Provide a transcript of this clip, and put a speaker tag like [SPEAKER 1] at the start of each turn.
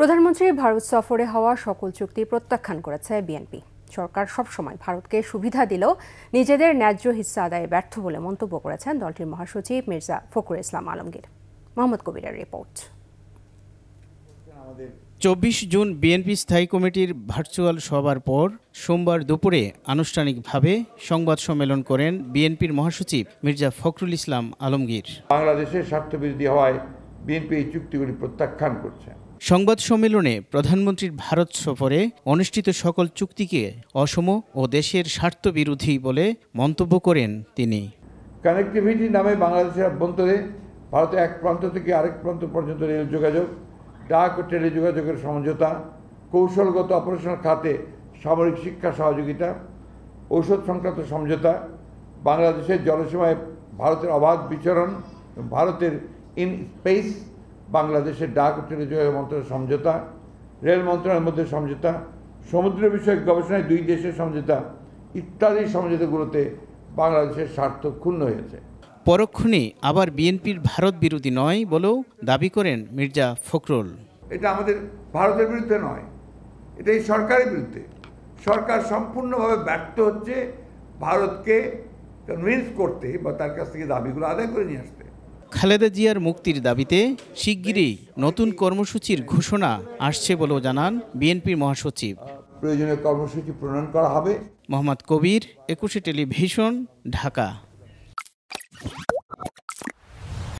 [SPEAKER 1] প্রধানমন্ত্রীর ভারত সফরে হওয়া সকল চুক্তি প্রত্যাখ্যান করেছে বিএনপি। সরকার সবসময় ভারতকে সুবিধা দিলেও নিজেদের ন্যায্য হিস্সা আদায়ে ব্যর্থ বলে মন্তব্য করেছেন দলটির মহাসচিব মির্জা ফখরুল ইসলাম আলমগীর। মোহাম্মদ কবিরের রিপোর্ট।
[SPEAKER 2] ২৪ জুন বিএনপি স্থায়ী কমিটির ভার্চুয়াল সভার পর সোমবার দুপুরে আনুষ্ঠানিকভাবে সংবাদ সম্মেলন করেন বিএনপির মহাসচিব মির্জা ফখরুল ইসলাম আলমগীর।
[SPEAKER 3] বাংলাদেশের স্বার্থবিরোধী হওয়ায় বিএনপি এই চুক্তিগুলি প্রত্যাখ্যান করছে।
[SPEAKER 2] সংবাদ সম্মেলনে প্রধানমন্ত্রীর ভারত সফরে অনুষ্ঠিত সকল চুক্তিকে অসম ও দেশের স্বার্থবিরোধী বলে মন্তব্য করেন তিনি।
[SPEAKER 3] কানেক্টিভিটি নামে বাংলাদেশের অভ্যন্তরে ভারতের এক প্রান্ত থেকে আরেক প্রান্ত পর্যন্ত রেল যোগাযোগ, ডাক ও টেলিযোগাযোগের সমঝোতা, কৌশলগত অপারেশনাল খাতে সামরিক শিক্ষা সহযোগিতা, ঔষধ সংক্রান্ত সমঝোতা, বাংলাদেশের জলসীমায় ভারতের অবাধ বিচরণ, ভারতের ইন স্পেস, বাংলাদেশের ডাক ও টেলিযোগাযোগ মন্ত্রণালয়ের সমঝোতা, রেল মন্ত্রণালয়ের মধ্যে সমঝোতা, সমুদ্র বিষয়ক গবেষণায় দুই দেশের সমঝোতা ইত্যাদি সমঝোতাগুলোতে বাংলাদেশের স্বার্থ ক্ষুণ্ণ হয়েছে।
[SPEAKER 2] পরক্ষণে আবার বিএনপির ভারত বিরোধী নয় বলেও দাবি করেন মির্জা ফখরুল।
[SPEAKER 3] এটা আমাদের ভারতের বিরুদ্ধে নয়, এটা এই সরকারের বিরুদ্ধে। সরকার সম্পূর্ণভাবে ব্যর্থ হচ্ছে ভারতকে কনভিন্স করতে বা তার কাছ থেকে দাবিগুলো আদায় করে নিয়ে আসতে।
[SPEAKER 2] খালেদা জিয়ার মুক্তির দাবিতে শিগগিরই নতুন কর্মসূচির ঘোষণা আসছে বলেও জানান বিএনপির মহাসচিব।
[SPEAKER 3] প্রয়োজনীয় কর্মসূচি প্রণয়ন করা হবে।
[SPEAKER 2] মোহাম্মদ কবির, ২১ টেলিভিশন, ঢাকা।